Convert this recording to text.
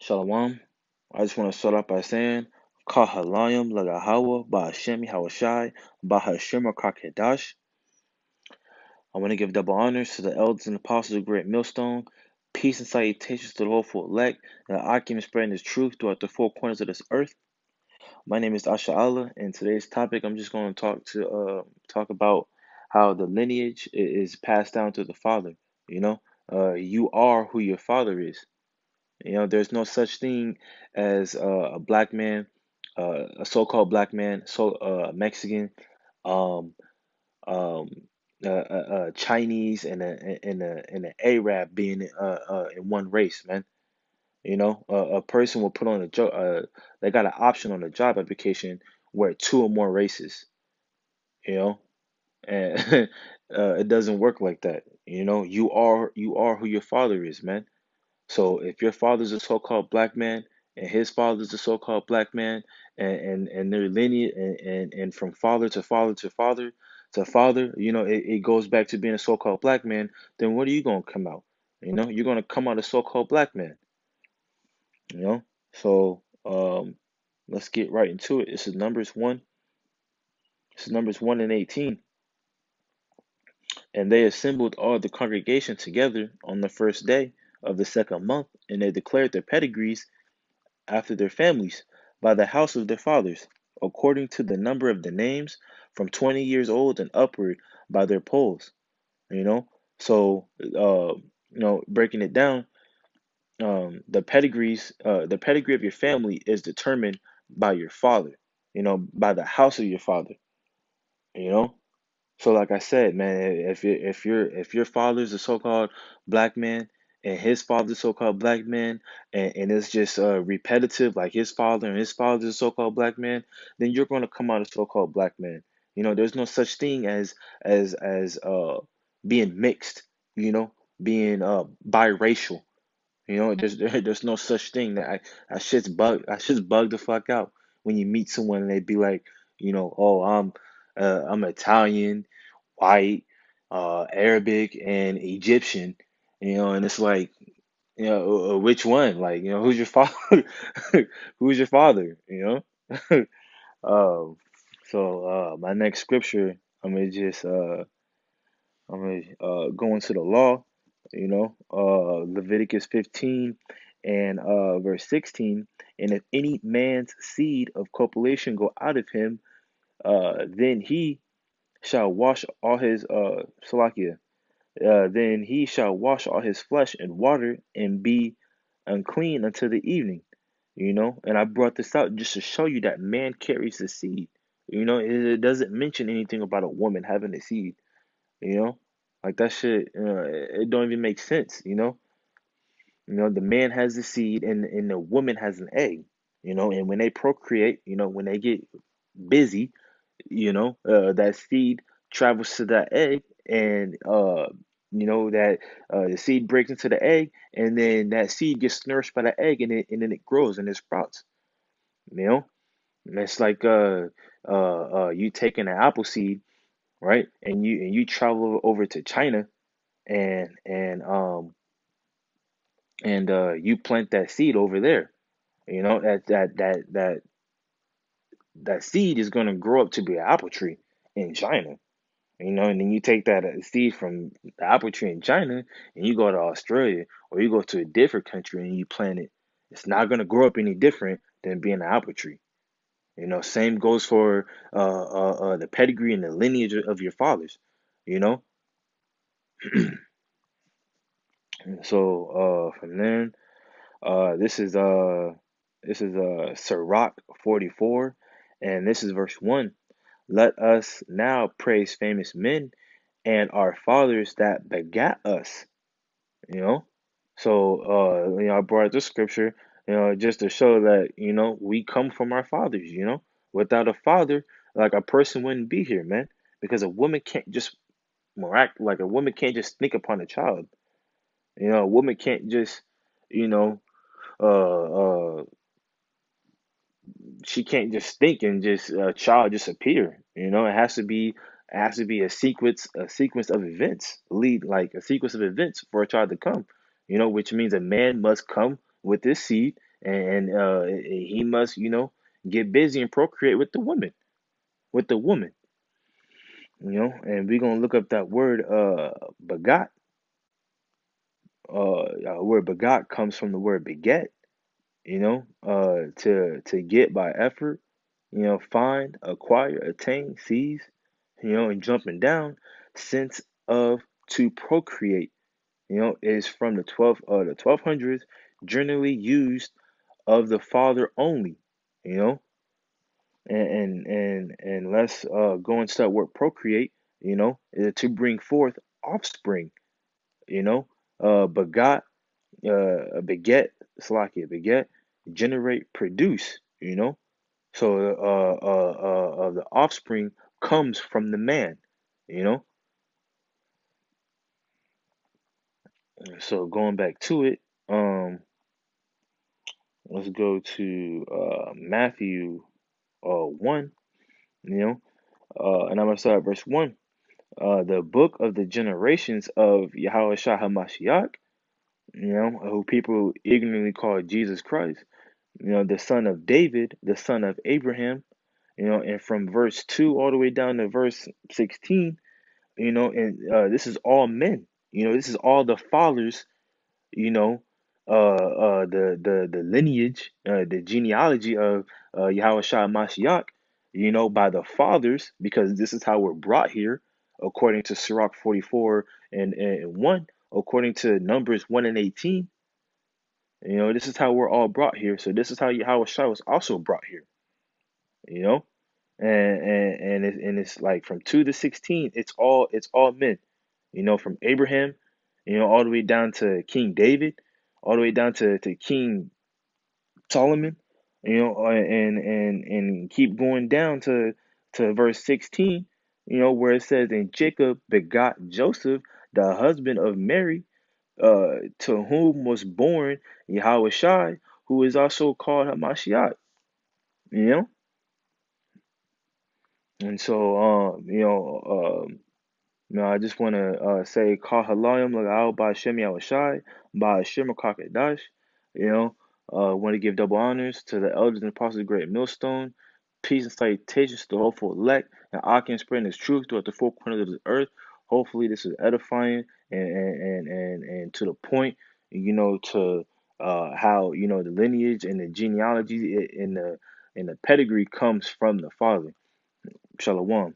Shalom. I just want to start off by saying, Kahalayim Lagahawa Ba'Hashem Hawashai Ba'Hashem Kakadash. I want to give double honors to the elders and apostles of Great Millstone. Peace and salutations to the hopeful elect, that I can spread His truth throughout the four corners of this earth. My name is Asha Allah, and today's topic I'm just going to talk about how the lineage is passed down to the father. You are who your father is. There's no such thing as a black man, a so-called black man, Mexican, um, um, Chinese, and an Arab being in one race, man. A person will put on a job. They got an option on a job application where two or more races. You know, and it doesn't work like that. You are who your father is, man. So if your father's a so-called black man and his father's a so-called black man and their lineage and from father to father to father to father, it goes back to being a so-called black man, then what are you gonna come out? You're gonna come out a so-called black man, you know? So let's get right into it. This is Numbers 1. This is Numbers 1 and 18. And they assembled all the congregation together on the first day of the second month, and they declared their pedigrees after their families, by the house of their fathers, according to the number of the names, from 20 years old and upward, by their polls. You know, so breaking it down, the pedigree of your family is determined by your father. By the house of your father. You know, so like I said, man, if your father's a so-called black man and his father's a so-called black man and it's just repetitive, like his father and his father's a so-called black man, then you're going to come out a so-called black man. There's no such thing as being mixed, you know, being biracial. There's no such thing. That shit's bug the fuck out when you meet someone and they be like, oh, I'm Italian, white, Arabic, and Egyptian, and it's like, which one? Like, who's your father? Who's your father? Um, so my next scripture, I'm gonna go into the law, Leviticus 15 and verse 16. And if any man's seed of copulation go out of him, then he shall wash all his salakia. Then he shall wash all his flesh in water and be unclean until the evening. And I brought this out just to show you that man carries the seed. It doesn't mention anything about a woman having a seed. You know, like that shit. It don't even make sense. The man has the seed and the woman has an egg. And when they procreate, when they get busy, that seed travels to that egg, and that the seed breaks into the egg, and then that seed gets nourished by the egg, and then it grows and it sprouts. You know, and it's like you taking an apple seed, right, and you travel over to China and you plant that seed over there. That seed is going to grow up to be an apple tree in China. And then you take that seed from the apple tree in China and you go to Australia or you go to a different country and you plant it. It's not going to grow up any different than being an apple tree. Same goes for the pedigree and the lineage of your fathers. You know, so from then, this is Sirach 44, and this is verse 1. Let us now praise famous men and our fathers that begat us. You know, so I brought this scripture, just to show that we come from our fathers. Without a father, like a person wouldn't be here, man, because a woman can't just like a woman can't just sneak upon a child. A woman can't just, you know, uh, uh, she can't just think and just a child just appear. It has to be a sequence of events, lead like a sequence of events for a child to come. Which means a man must come with this seed, and he must, get busy and procreate with the woman, with the woman, and we're gonna look up that word begot. Word begot comes from the word beget, to get by effort, find, acquire, attain, seize, and jumping down, sense of to procreate, is from the 1200s, generally used of the father only, you know, and let's go into that word procreate, to bring forth offspring, you know, begot, beget, Slakia, beget, generate, produce, So the offspring comes from the man, you know. So going back to it, let's go to Matthew 1, you know, and I'm gonna start at verse 1. The book of the generations of Yahweh Shah HaMashiach, who people ignorantly call Jesus Christ, the son of David, the son of Abraham, and from verse 2 all the way down to verse 16, and this is all men, this is all the fathers, the lineage, the genealogy of Yahweh Shah Mashiach, by the fathers, because this is how we're brought here, according to Sirach 44 and 1, according to Numbers 1 and 18. This is how we're all brought here. So this is how Yahweh Shah was also brought here, you know? And it's like from 2 to 16, it's all men, from Abraham, all the way down to King David, all the way down to King Solomon, and keep going down to verse 16, where it says, and Jacob begot Joseph, the husband of Mary, to whom was born Yahweh Shai, who is also called Hamashiach, you know. And so, I just want to say, Kal Halayim Lagao by Shem Yahushai, by Shem Kakadash. Want to give double honors to the elders and apostles of Great Millstone. Peace and salutations to the hopeful elect, and I can spread this truth throughout the four corners of the earth. Hopefully, this is edifying and to the point, to how the lineage and the genealogy and the pedigree comes from the Father. Shalom.